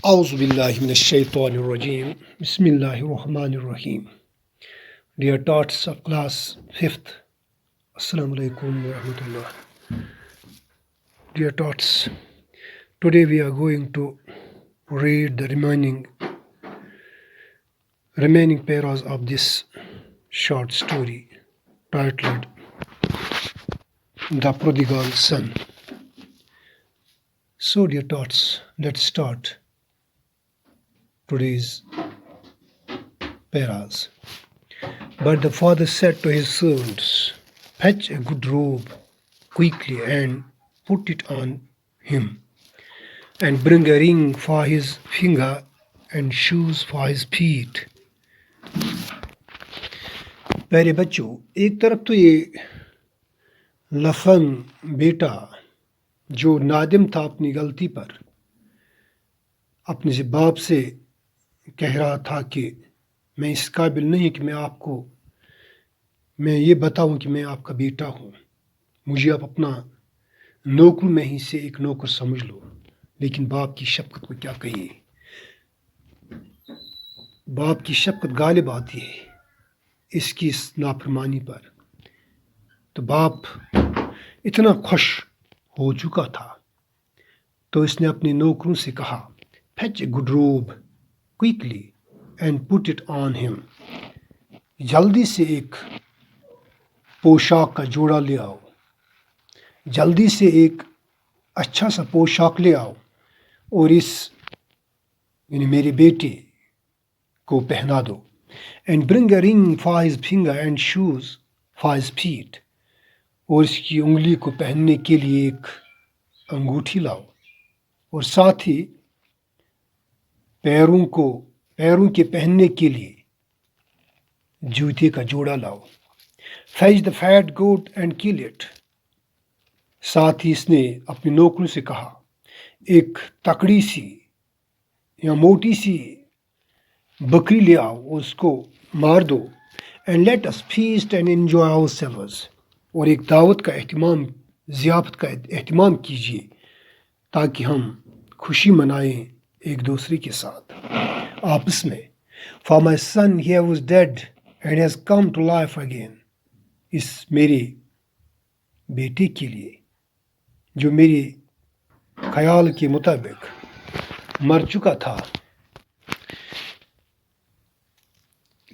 Auzu billahi mineşşeytanirracim. Bismillahirrahmanirrahim. Dear tots of class 5th, Assalamu alaikum wa rahmatullah. Dear tots, today we are going to read the remaining paras of this short story titled The Prodigal Son. So dear tots, let's start today's paras. But the father said to his servants, "Fetch a good robe quickly and put it on him, and bring a ring for his finger and shoes for his feet." پیارے بچوں، ایک طرف تو یہ laughing بیٹا جو نادم تھا اپنی غلطی پر، اپنے باپ سے کہہ رہا تھا کہ میں اس قابل نہیں کہ میں یہ بتاؤں کہ میں آپ کا بیٹا ہوں، مجھے آپ اپنا نوکر میں ہی سے ایک نوکر سمجھ لو. لیکن باپ کی شفقت کو کیا کہیے، باپ کی شفقت غالب آتی ہے اس کی نافرمانی پر. تو باپ اتنا خوش ہو چکا تھا تو اس نے اپنے نوکروں سے کہا، "Fetch a good robe quickly and put it on him." جلدی سے ایک پوشاک کا جوڑا لے آؤ، جلدی سے ایک اچھا سا پوشاک لے آؤ اور یعنی میرے بیٹے کو پہنا دو. And bring a ring for his finger and shoes for his feet. اور اس کی انگلی کو پہننے کے لیے ایک انگوٹھی لاؤ اور ساتھ ہی پیروں کے پہننے کے لیے جوتے کا جوڑا لاؤ. Fetch the fat goat and kill it. ساتھ ہی اس نے اپنے نوکروں سے کہا، ایک تکڑی سی یا موٹی سی بکری لے آؤ اور اس کو مار دو. And let us feast and enjoy ourselves. اور ایک دعوت کا ضیافت کا اہتمام کیجیے تاکہ ہم خوشی منائیں ایک دوسرے کے ساتھ آپس میں. For my son here was dead and has come to life again. اس میرے بیٹے کے لیے جو میرے خیال کے مطابق مر چکا تھا،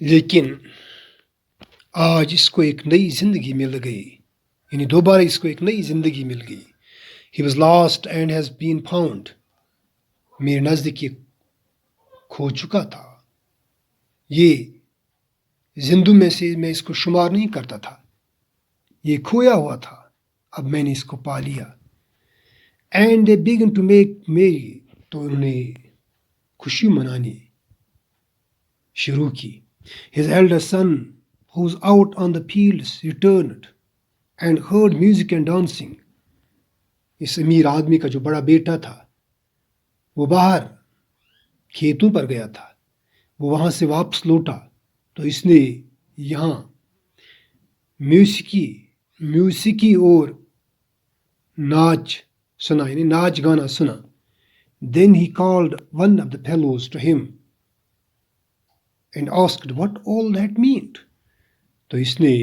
لیکن آج اس کو ایک نئی زندگی مل گئی، یعنی دوبارہ اس کو ایک نئی زندگی مل گئی. He was lost and has been found. میرے نزدیک یہ کھو چکا تھا، یہ زندوں میں سے میں اس کو شمار نہیں کرتا تھا، یہ کھویا ہوا تھا، اب میں نے اس کو پا لیا. And they began to make merry. تو انہوں نے خوشی منانی شروع کی. His elder son, who was out on the fields, returned and heard music and dancing. اس امیر آدمی کا جو بڑا بیٹا تھا وہ باہر کھیتوں پر گیا تھا، وہ وہاں سے واپس لوٹا تو اس نے یہاں موسیقی اور ناچ سنا، یعنی ناچ گانا سنا. Then he called one of the fellows to him and asked what all that meant. تو اس نے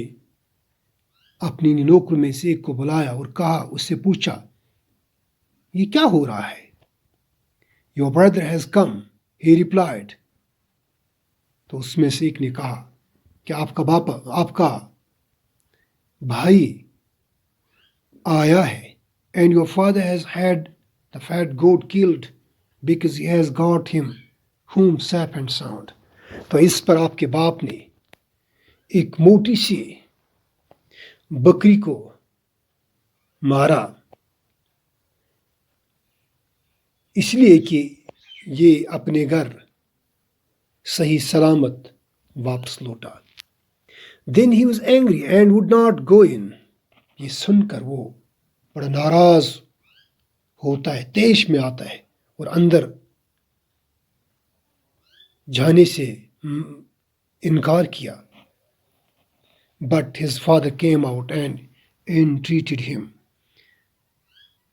اپنی نوکر میں سے ایک کو بلایا اور کہا، اس سے پوچھا یہ کیا ہو رہا ہے. Your brother has come, he replied. تو اس میں سے ایک نے کہا کہ آپ کا بھائی آیا ہے. And your father has had the fat goat killed because he has got him home safe and sound. تو اس پر آپ کے باپ نے ایک موٹی سی بکری کو مارا، اس لیے کہ یہ اپنے گھر صحیح سلامت واپس لوٹا. Then he was angry and would not go in. یہ سن کر وہ بڑا ناراض ہوتا ہے، طیش میں آتا ہے اور اندر جانے سے انکار کیا. But his father came out and entreated him.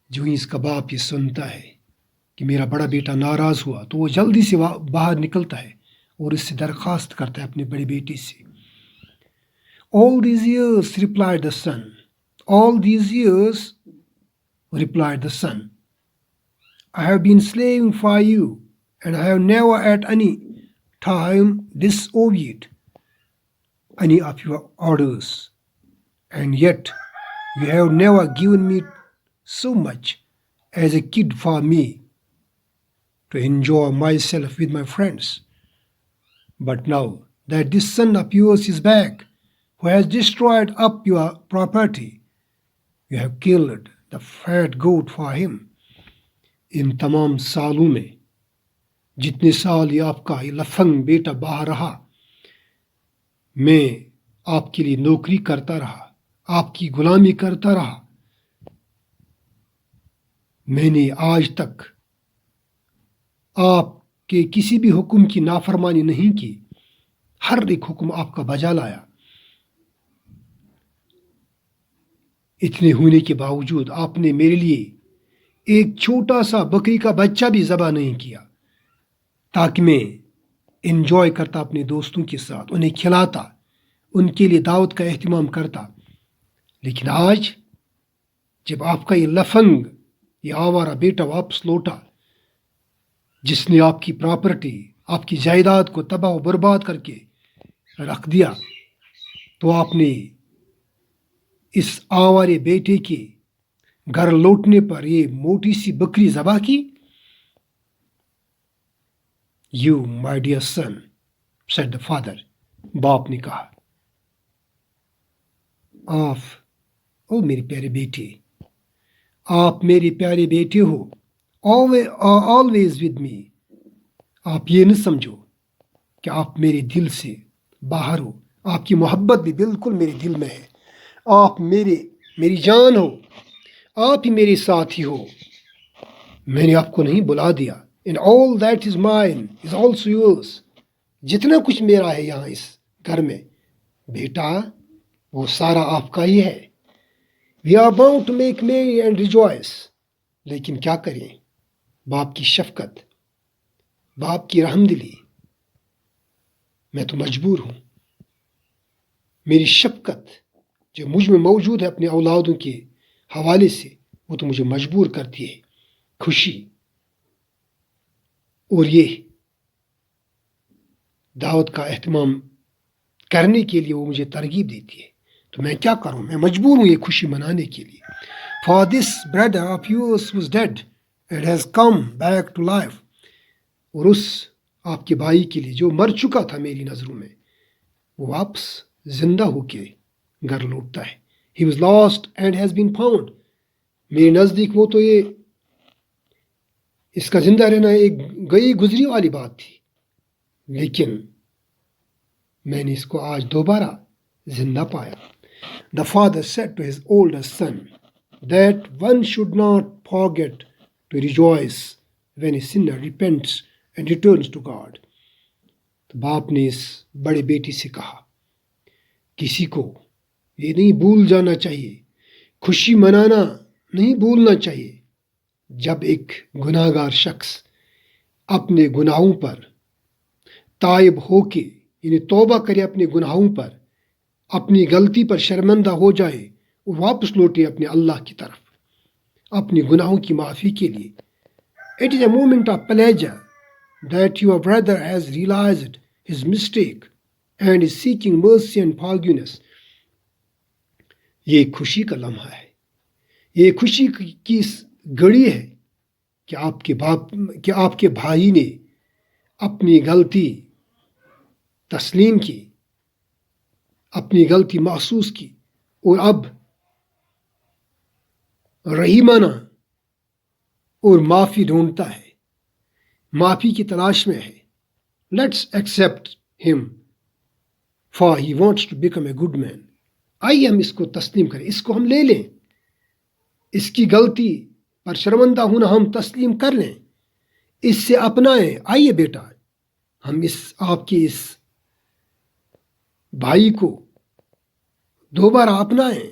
جو ہی اس کا باپ یہ سنتا ہے کہ میرا بڑا بیٹا ناراض ہوا تو وہ جلدی سے باہر نکلتا ہے اور اس سے درخواست کرتا ہے اپنے بڑے بیٹے سے. All these years, replied the son. All these years, replied the son, I have been slaving for you, and I have never at any time disobeyed any of your orders. And yet, you have never given me so much as a kid for me to enjoy myself with my friends. But now that this son of yours is back, who has destroyed up your property, you have killed the fat goat for him. ان تمام سالوں میں جتنے سال یہ آپ کا یہ laughing بیٹا باہر رہا، میں آپ کے لیے نوکری کرتا رہا، آپ کی غلامی کرتا رہا. میں نے آج تک آپ کے کسی بھی حکم کی نافرمانی نہیں کی، ہر ایک حکم آپ کا بجا لایا. اتنے ہونے کے باوجود آپ نے میرے لیے ایک چھوٹا سا بکری کا بچہ بھی ذبح نہیں کیا تاکہ میں انجوائے کرتا اپنے دوستوں کے ساتھ، انہیں کھلاتا، ان کے لیے دعوت کا اہتمام کرتا. لیکن آج جب آپ کا یہ لفنگ، یہ آوارہ بیٹا واپس لوٹا، جس نے آپ کی پراپرٹی، آپ کی جائیداد کو تباہ و برباد کر کے رکھ دیا، تو آپ نے اس آوارے بیٹے کے گھر لوٹنے پر یہ موٹی سی بکری ذبح کی. You, my dear son, said the father. باپ نے کہا، او میرے پیارے بیٹے، آپ میرے پیارے بیٹے ہو، always with me. آپ یہ نہ سمجھو کہ آپ میرے دل سے باہر ہو، آپ کی محبت بھی بالکل میرے دل میں ہے. آپ میری جان ہو، آپ ہی میرے ساتھی ہو. میں نے آپ کو نہیں بلا دیا. And all that is mine is also yours. جتنا کچھ میرا ہے یہاں اس گھر میں، بیٹا وہ سارا آپ کا ہی ہے. We are bound to make merry and rejoice. لیکن کیا کریں، باپ کی شفقت، باپ کی رحم دلی، میں تو مجبور ہوں. میری شفقت جو مجھ میں موجود ہے اپنے اولادوں کے حوالے سے، وہ تو مجھے مجبور کرتی ہے خوشی اور یہ دعوت کا اہتمام کرنے کے لیے وہ مجھے ترغیب دیتی ہے. تو میں کیا کروں، میں مجبور ہوں یہ خوشی منانے کے لیے. For this brother of yours was dead and has come back to life. اور اس آپ کے بھائی کے لیے جو مر چکا تھا میری نظروں میں، وہ واپس زندہ ہو کے گھر لوٹتا ہے. He was lost and has been found. میرے نزدیک وہ تو یہ اس کا زندہ رہنا ایک گئی گزری والی بات تھی، لیکن میں نے اس کو آج دوبارہ زندہ پایا. The father said to his older son that one should not forget to rejoice when a sinner repents and returns to God. تو باپ نے اس بڑے بیٹی سے کہا، کسی کو یہ نہیں بھول جانا چاہیے، خوشی منانا نہیں بھولنا چاہیے جب ایک گناہ گار شخص اپنے گناہوں پر تائب ہو کے، یعنی توبہ کرے اپنے گناہوں پر، اپنی غلطی پر شرمندہ ہو جائے اور واپس لوٹے اپنے اللہ کی طرف اپنے گناہوں کی معافی کے لیے. It is a moment of pleasure that your brother has realized his mistake and is seeking mercy and forgiveness. یہ خوشی کا لمحہ ہے، یہ خوشی کی گھڑی ہے کہ آپ کے بھائی نے اپنی غلطی تسلیم کی، اپنی غلطی محسوس کی اور اب رحیمانہ اور معافی ڈھونڈتا ہے، معافی کی تلاش میں ہے. Let's accept him for he wants to become a good man. آئیے ہم اس کو تسلیم کریں، اس کو ہم لے لیں، اس کی غلطی پر شرمندہ ہونا ہم تسلیم کر لیں، اس سے اپنائیں. آئیے بیٹا، ہم آپ کے اس بھائی کو دوبارہ اپنائیں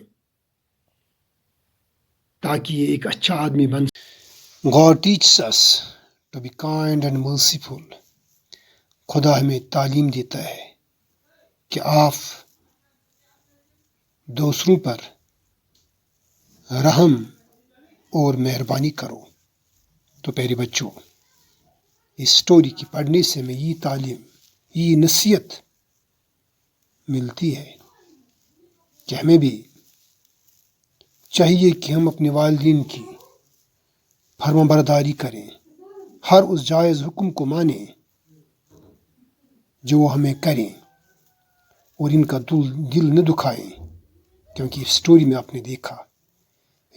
تاکہ یہ ایک اچھا آدمی بن سکے. God teaches us to be kind and merciful. خدا ہمیں تعلیم دیتا ہے کہ آپ دوسروں پر رحم اور مہربانی کرو. تو پیارے بچوں، اس سٹوری کی پڑھنے سے ہمیں یہ تعلیم، یہ نصیحت ملتی ہے کہ ہمیں بھی چاہیے کہ ہم اپنے والدین کی فرما برداری کریں، ہر اس جائز حکم کو مانیں جو وہ ہمیں کریں، اور ان کا دل نہ دکھائیں. کیونکہ اس سٹوری میں آپ نے دیکھا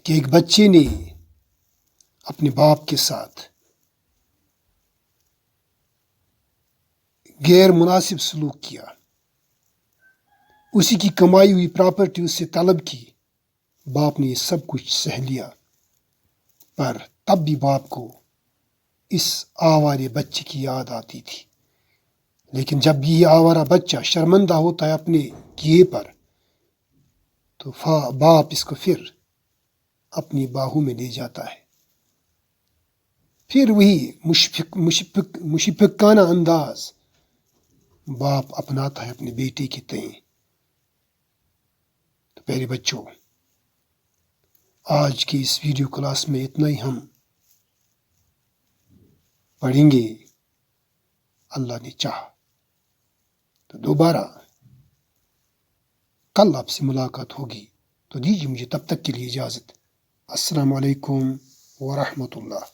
کہ ایک بچے نے اپنے باپ کے ساتھ غیر مناسب سلوک کیا، اسی کی کمائی ہوئی پراپرٹی اس سے طلب کی. باپ نے یہ سب کچھ سہ لیا، پر تب بھی باپ کو اس آوارے بچے کی یاد آتی تھی. لیکن جب یہ آوارہ بچہ شرمندہ ہوتا ہے اپنے کیے پر، تو باپ اس کو پھر اپنی باہوں میں لے جاتا ہے. پھر وہی مشفقانہ انداز باپ اپناتا ہے اپنے بیٹے کے تئیں. تو پیارے بچوں، آج کی اس ویڈیو کلاس میں اتنا ہی ہم پڑھیں گے، اللہ نے چاہا تو دوبارہ کل آپ سے ملاقات ہوگی. تو دیجیے مجھے تب تک کے لیے اجازت. السلام علیکم ورحمۃ اللہ.